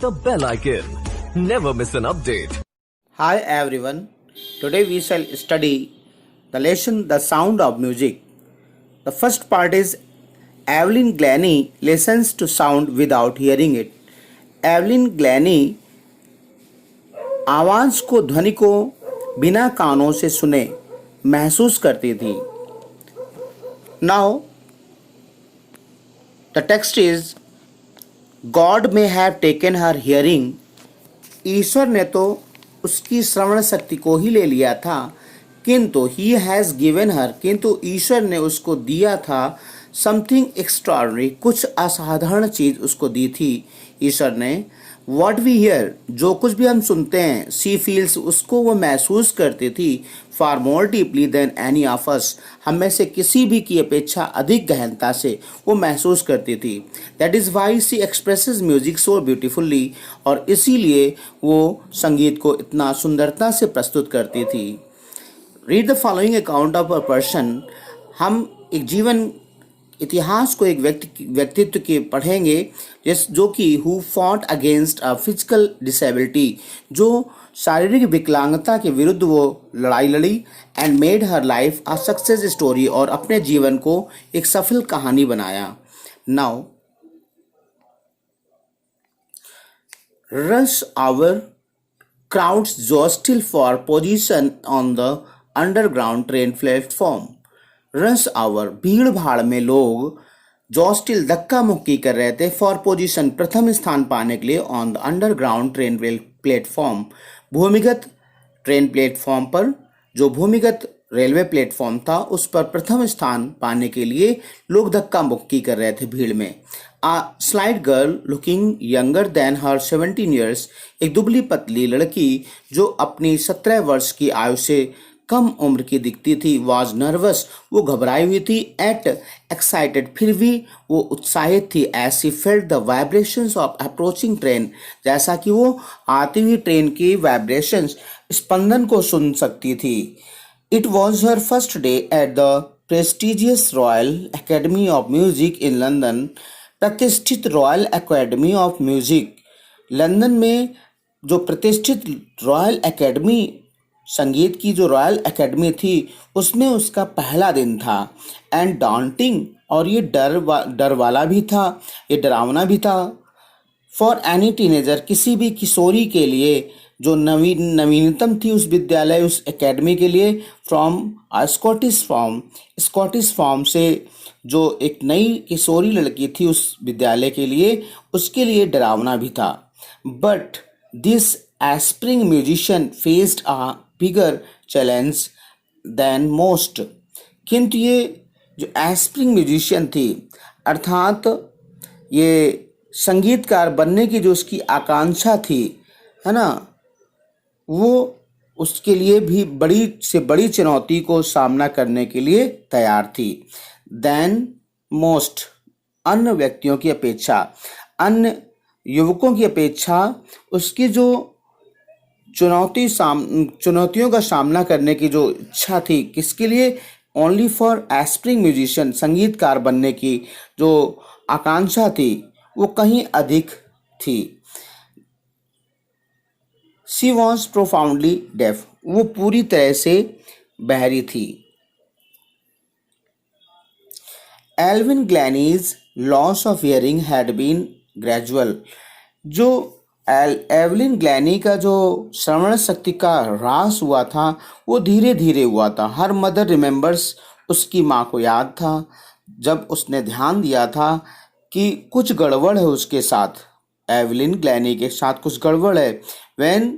the bell icon. Never miss an update. Hi everyone. Today we shall study the lesson The Sound of Music. The first part is Evelyn Glennie listens to sound without hearing it. Evelyn Glennie आवाज को, ध्वनि को बिना कानों से सुने महसूस करती थी. Now the text is God may have taken her hearing. ईश्वर ने तो उसकी श्रवण शक्ति को ही ले लिया था, किंतु he has given her, किंतु ईश्वर ने उसको दिया था something extraordinary, कुछ असाधारण चीज उसको दी थी ईश्वर ने. What we hear, जो कुछ भी हम सुनते हैं, she feels, उसको वो महसूस करती थी far more deeply than any of us, हम में से किसी भी की अपेक्षा अधिक गहनता से वो महसूस करती थी. That is why she expresses music so beautifully, और इसीलिए वो संगीत को इतना सुंदरता से प्रस्तुत करती थी. Read the following account of a person. हम एक जीवन इतिहास को एक व्यक्तित्व के पढ़ेंगे जो कि who fought against a physical disability, जो शारीरिक विकलांगता के विरुद्ध वो लड़ाई लड़ी, and made her life a success story, और अपने जीवन को एक सफल कहानी बनाया. Now rush hour crowds jostle for position on the underground train platform. Rush hour, भीड़ भाड़ में लोग जॉस्टिल, धक्का मुक्की कर रहे थे, फॉर पोजीशन, प्रथम स्थान पाने के लिए, on the underground train platform, भूमिगत ट्रेन प्लेटफॉर्म पर, जो भूमिगत रेलवे प्लेटफॉर्म था उस पर प्रथम स्थान पाने के लिए लोग धक्का मुक्की कर रहे थे भीड़ में. A slight girl looking younger than her 17 years, एक दुबली पतली लड़की जो अपनी 17 वर्ष की आयु से कम उम्र की दिखती थी. वाज नर्वस, वो घबराई हुई थी. एट एक्साइटेड, फिर भी वो उत्साहित थी. As she felt the vibrations of approaching train, जैसा कि वो आती हुई ट्रेन की वाइब्रेशंस, स्पंदन को सुन सकती थी. It was her first day at the prestigious Royal Academy of Music in London. प्रतिष्ठित Royal Academy of Music, London में जो प्रतिष्ठित रॉयल एकेडमी, संगीत की जो रॉयल एकेडमी थी, उसमें उसका पहला दिन था. एंड डॉन्टिंग, और ये डर वाला भी था, ये डरावना भी था. फॉर एनी टीनेजर, किसी भी किशोरी के लिए जो नवीनतम थी उस विद्यालय, उस एकेडमी के लिए. फ्रॉम अ स्कॉटिश फॉर्म से जो एक नई किशोरी लड़की थी उस विद्यालय के लिए, उसके लिए डरावना भी था. But this aspiring musician faced a bigger challenge than most, किंतु ये जो एस्पिरिंग म्यूजिशियन थी, अर्थात ये संगीतकार बनने की जो उसकी आकांक्षा थी, है ना, वो उसके लिए भी बड़ी से बड़ी चुनौती को सामना करने के लिए तैयार थी. देन मोस्ट, अन्य व्यक्तियों की अपेक्षा, अन्य युवकों की अपेक्षा उसकी जो चुनौतियों का सामना करने की जो इच्छा थी, किसके लिए? ओनली फॉर एस्पिरिंग म्यूजिशियन, संगीतकार बनने की जो आकांक्षा थी वो कहीं अधिक थी. शी वॉज प्रोफाउंडली डेफ, वो पूरी तरह से बहरी थी. Evelyn Glennie's loss of hearing had been gradual, जो एवलिन ग्लैनी का जो श्रवण शक्ति का ह्रास हुआ था वो धीरे धीरे हुआ था. हर मदर रिमेंबर्स, उसकी माँ को याद था जब उसने ध्यान दिया था कि कुछ गड़बड़ है उसके साथ, एवलिन ग्लैनी के साथ कुछ गड़बड़ है. व्हेन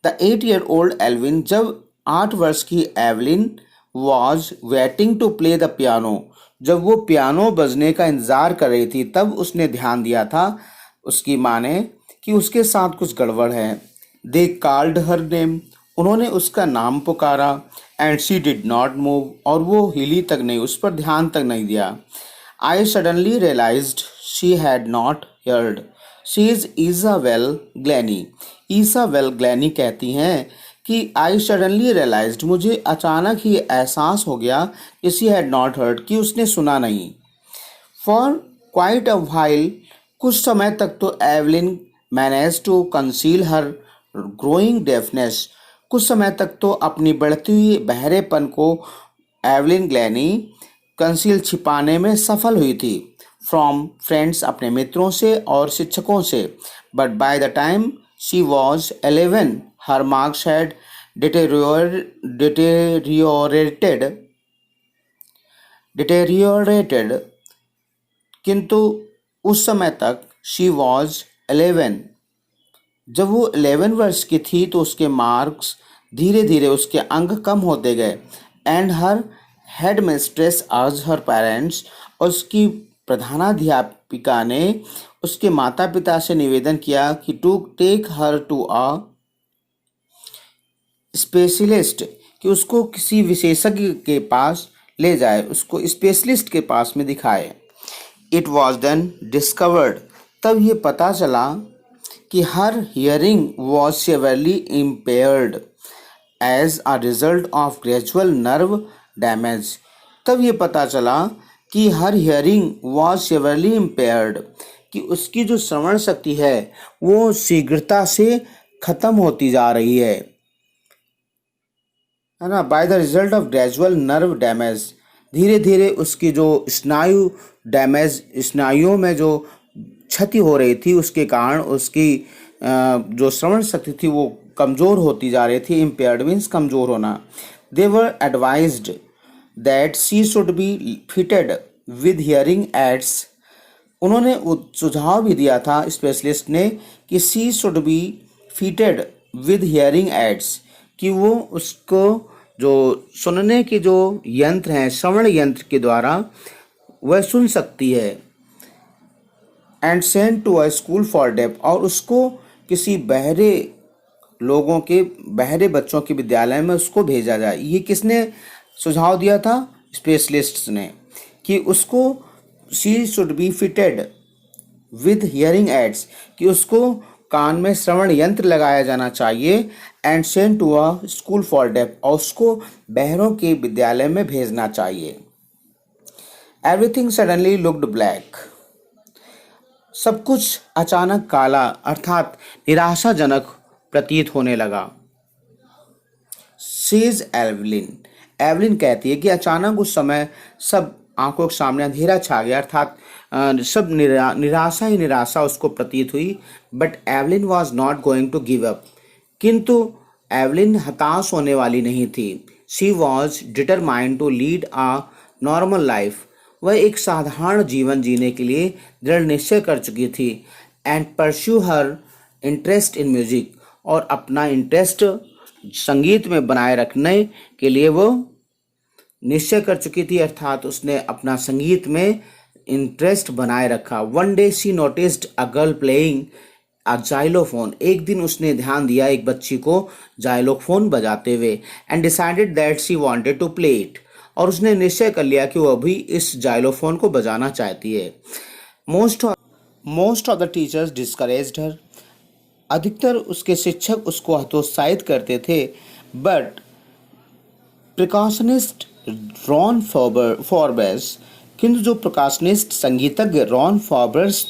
द 8-year-old एल्विन, जब 8 वर्ष की Evelyn was waiting to play the piano, जब वो पियानो बजने का इंतजार कर रही थी, तब उसने ध्यान दिया था उसकी माँ ने कि उसके साथ कुछ गड़बड़ है. दे कॉल्ड हर नेम, उन्होंने उसका नाम पुकारा. And she did not move, और वो हिली तक नहीं, उस पर ध्यान तक नहीं दिया. I suddenly realised she had not heard. She is Isabel Glennie. Isabel Glennie कहती हैं कि आई सडनली रियलाइज्ड, मुझे अचानक ही एहसास हो गया कि शी हैड नॉट हर्ड, कि उसने सुना नहीं. फॉर क्वाइट अ व्हाइल, कुछ समय तक तो Evelyn manage to conceal her growing deafness. कुछ समय तक तो अपनी बढ़ती हुई बहरेपन को एवलिन ग्लैनी कंसील छिपाने में सफल हुई थी फ्रॉम फ्रेंड्स, अपने मित्रों से और शिक्षकों से। But by the time she was 11 her marks had deteriorated. किंतु उस समय तक शी वॉज 11, जब वो 11 वर्ष की थी तो उसके मार्क्स धीरे धीरे उसके अंक कम होते गए। एंड हर हेड मिस्ट्रेस आज हर पेरेंट्स, उसकी प्रधानाध्यापिका ने उसके माता पिता से निवेदन किया कि to take her to a specialist, कि उसको किसी विशेषज्ञ के पास ले जाए, उसको स्पेशलिस्ट के पास में दिखाए। इट वॉज देन डिस्कवर्ड, तब ये पता चला कि her hearing was severely impaired as a result of gradual nerve damage. तब ये पता चला कि her hearing was severely impaired, कि उसकी जो श्रवण शक्ति है वो शीघ्रता से खत्म होती जा रही है ना। By the result of gradual nerve damage, धीरे धीरे उसकी जो स्नायु डैमेज, स्नायुओं में जो क्षति हो रही थी उसके कारण उसकी जो श्रवण शक्ति थी वो कमज़ोर होती जा रही थी। इम्पेयर्ड मीन्स कमज़ोर होना। They were advised that she should be fitted with hearing aids. उन्होंने सुझाव भी दिया था स्पेशलिस्ट ने कि she should be fitted with hearing aids, कि वो उसको जो सुनने के जो यंत्र हैं, श्रवण यंत्र के द्वारा वह सुन सकती है। And send to a school for deaf, और उसको किसी बहरे लोगों के, बहरे बच्चों के विद्यालय में उसको भेजा जाए। ये किसने सुझाव दिया था? स्पेशलिस्ट्स ने, कि उसको she should be fitted with hearing aids, कि उसको कान में श्रवण यंत्र लगाया जाना चाहिए। And send to a school for deaf, और उसको बहरों के विद्यालय में भेजना चाहिए। एवरीथिंग सडनली लुक्ड ब्लैक, सब कुछ अचानक काला अर्थात निराशाजनक प्रतीत होने लगा। सेज एवलिन, एवलिन कहती है कि अचानक उस समय सब आंखों के सामने अंधेरा छा गया, अर्थात सब निराशा ही निराशा उसको प्रतीत हुई। But Evelyn was not going to give up, किंतु एवलिन हताश होने वाली नहीं थी। She was determined to lead a normal life, वह एक साधारण जीवन जीने के लिए दृढ़ निश्चय कर चुकी थी। And pursue her interest in music, और अपना इंटरेस्ट संगीत में बनाए रखने के लिए वो निश्चय कर चुकी थी, अर्थात उसने अपना संगीत में इंटरेस्ट बनाए रखा। One day she noticed a girl playing a xylophone, एक दिन उसने ध्यान दिया एक बच्ची को जाइलोफोन बजाते हुए। And decided that she wanted to play it, और उसने निश्चय कर लिया कि वह भी इस जाइलोफोन को बजाना चाहती है। Most of the teachers discouraged her, अधिकतर उसके शिक्षक उसको हतोत्साहित करते थे। बट प्रिकॉशनिस्ट रॉन फॉर्बेस, किंतु जो प्रकाशनिस्ट संगीतज्ञ रॉन फॉर्बेस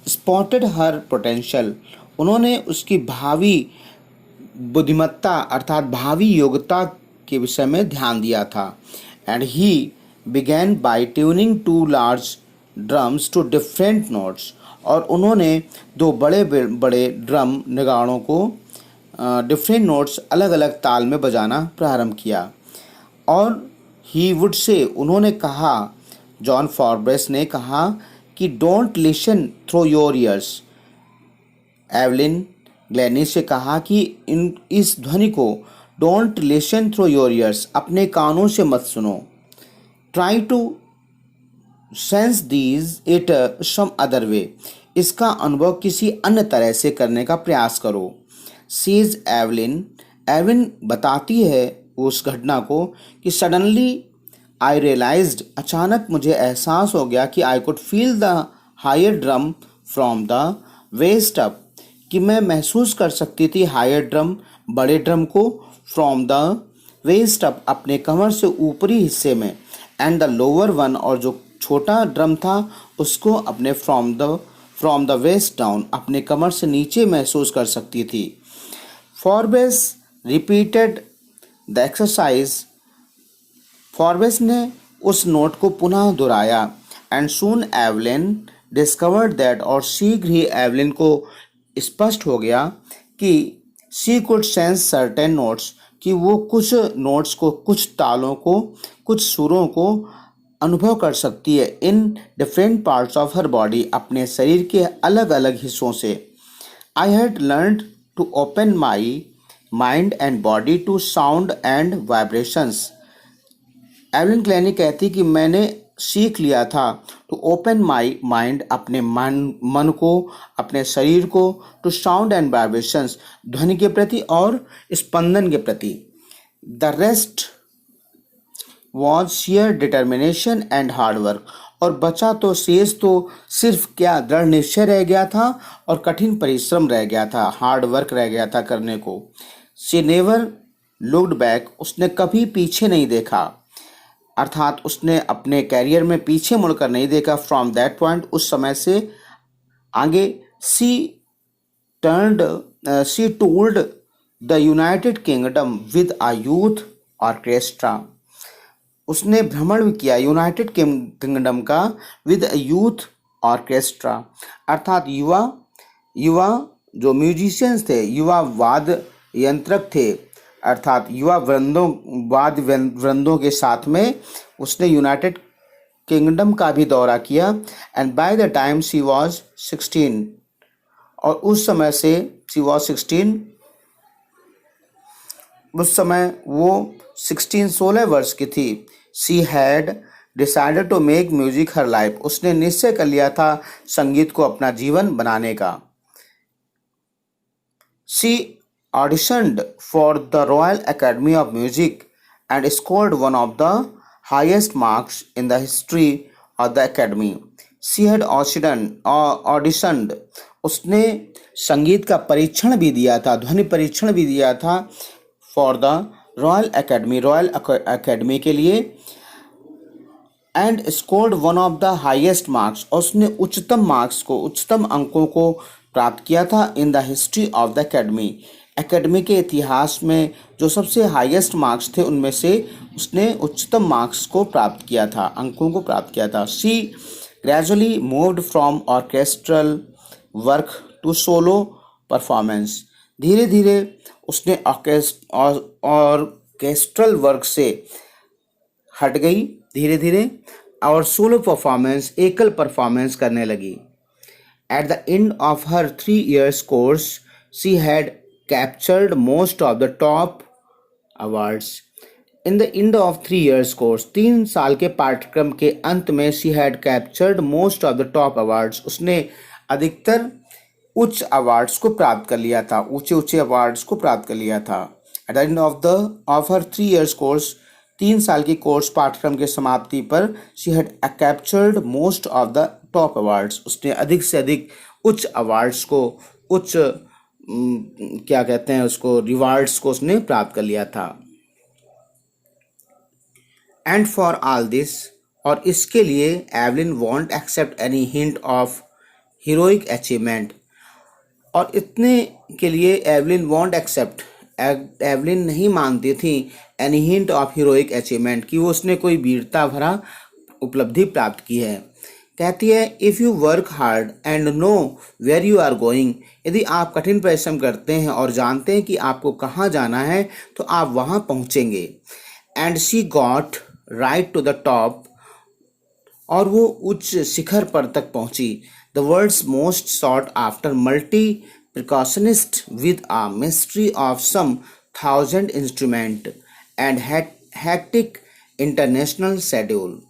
स्पॉटेड हर पोटेंशियल, उन्होंने उसकी भावी बुद्धिमत्ता अर्थात भावी योग्यता के विषय में ध्यान दिया था। And he began by tuning two large drums to different notes, और उन्होंने दो बड़े बड़े ड्रम नगाड़ों को डिफरेंट नोट्स अलग अलग ताल में बजाना प्रारंभ किया। और ही वुड से, उन्होंने कहा, जॉन फॉर्बेस ने कहा कि don't listen through your ears. Evelyn Glennie से कहा कि इस ध्वनि को don't listen through your ears, अपने कानों से मत सुनो। Try to sense these it some other way, इसका अनुभव किसी अन्य तरह से करने का प्रयास करो। सीज एवलिन, एवलिन बताती है उस घटना को कि सडनली आई रियलाइज्ड, अचानक मुझे एहसास हो गया कि I could feel the higher drum from the waist up, कि मैं महसूस कर सकती थी हायर ड्रम, बड़े ड्रम को, फ्रॉम द वेस्ट अप, अपने कमर से ऊपरी हिस्से में, एंड द लोअर वन, और जो छोटा ड्रम था उसको अपने from the from the waist down, अपने कमर से नीचे महसूस कर सकती थी। Forbes repeated the exercise, Forbes ने उस नोट को पुनः दोहराया। And soon Evelyn discovered that, और शीघ्र ही एवलिन को स्पष्ट हो गया कि she could sense certain notes, कि वो कुछ नोट्स को, कुछ तालों को, कुछ सुरों को अनुभव कर सकती है in different parts of her body, अपने शरीर के अलग अलग हिस्सों से। I had learned to open my mind and body to sound and vibrations. Evelyn Glennie कहती कि मैंने सीख लिया था टू ओपन माई माइंड, अपने मन को, अपने शरीर को, टू साउंड एंड वाइब्रेशंस, ध्वनि के प्रति और स्पंदन के प्रति। The rest was share determination and hard work, और बचा तो शेष तो सिर्फ क्या दृढ़ निश्चय रह गया था और कठिन परिश्रम रह गया था, हार्ड वर्क रह गया था करने को। शी नेवर लुक्ड बैक, उसने कभी पीछे नहीं देखा, अर्थात उसने अपने कैरियर में पीछे मुड़कर नहीं देखा। फ्रॉम दैट पॉइंट, उस समय से आगे, she toured the United Kingdom with a youth orchestra, उसने भ्रमण भी किया यूनाइटेड किंगडम का विद अ यूथ ऑर्केस्ट्रा, अर्थात युवा जो म्यूजिशियंस थे, युवा वाद यंत्रक थे, अर्थात युवा वाद वृंदों के साथ में उसने यूनाइटेड किंगडम का भी दौरा किया। And bye the time she was 16, और उस समय से शी वॉज 16, उस समय वो 16 वर्ष की थी। She had decided to make music her life, उसने निश्चय कर लिया था संगीत को अपना जीवन बनाने का। She auditioned for the Royal Academy of Music and scored one of the highest marks in the history of the Academy. She had auditioned, उसने संगीत का परीक्षण भी दिया था, ध्वनि परीक्षण भी दिया था for the Royal Academy के लिए, and scored one of the highest marks, और उसने उच्चतम अंकों को प्राप्त किया था in the history of the academy, academy के इतिहास में जो सबसे हाईएस्ट मार्क्स थे उनमें से उसने उच्चतम मार्क्स को प्राप्त किया था, अंकों को प्राप्त किया था। She gradually moved from orchestral work to solo performance, धीरे धीरे उसने ऑर्केस्ट्रल वर्क से हट गई धीरे धीरे और सोलो परफॉर्मेंस, एकल परफॉर्मेंस करने लगी। At the end of her 3 years course she had captured most of the top awards. In the end of 3 years course, 3 साल के पाठ्यक्रम के अंत में she had captured most of the top awards, उसने अधिकतर उच्च अवार्ड्स को प्राप्त कर लिया था, ऊंचे अवार्ड्स को प्राप्त कर लिया था। At the end of her 3 years course, 3 साल की कोर्स पाठ्यक्रम के समाप्ति पर she had captured most of the top awards, उसने अधिक से अधिक उच्च अवार्ड्स को, उच्च क्या कहते हैं उसको, रिवार्ड्स को उसने प्राप्त कर लिया था। एंड फॉर ऑल दिस, और इसके लिए Evelyn won't accept any hint of heroic achievement, और इतने के लिए एवलिन वॉन्ट एक्सेप्ट, एवलिन नहीं मानती थी any hint of heroic achievement, कि वो उसने कोई वीरता भरा उपलब्धि प्राप्त की है। कहती है if you work hard and know where you are going, यदि आप कठिन परिश्रम करते हैं और जानते हैं कि आपको कहाँ जाना है तो आप वहाँ पहुँचेंगे। And she got right to the top, और वो उच्च शिखर पर तक पहुँची। The world's most sought after multi percussionist with a mystery of some 1,000 instrument and hectic international schedule.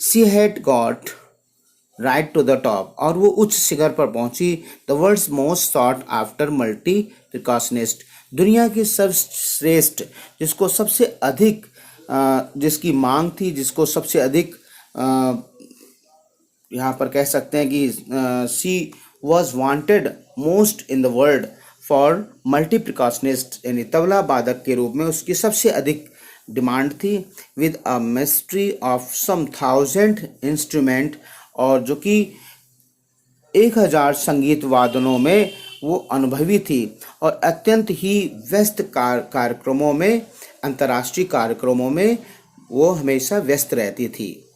She had got right to the top, और वो उच्च शिखर पर पहुंची। The world's most sought after multi percussionist, दुनिया की सर्वश्रेष्ठ, जिसको सबसे अधिक जिसकी मांग थी, जिसको सबसे अधिक यहाँ पर कह सकते हैं कि she was wanted most in the world for multi percussionist, यानी तबला वादक के रूप में उसकी सबसे अधिक डिमांड थी। With a mystery of some 1,000 instrument, और जो कि 1000 संगीत वादनों में वो अनुभवी थी और अत्यंत ही व्यस्त कार्यक्रमों में, अंतर्राष्ट्रीय कार्यक्रमों में वो हमेशा व्यस्त रहती थी।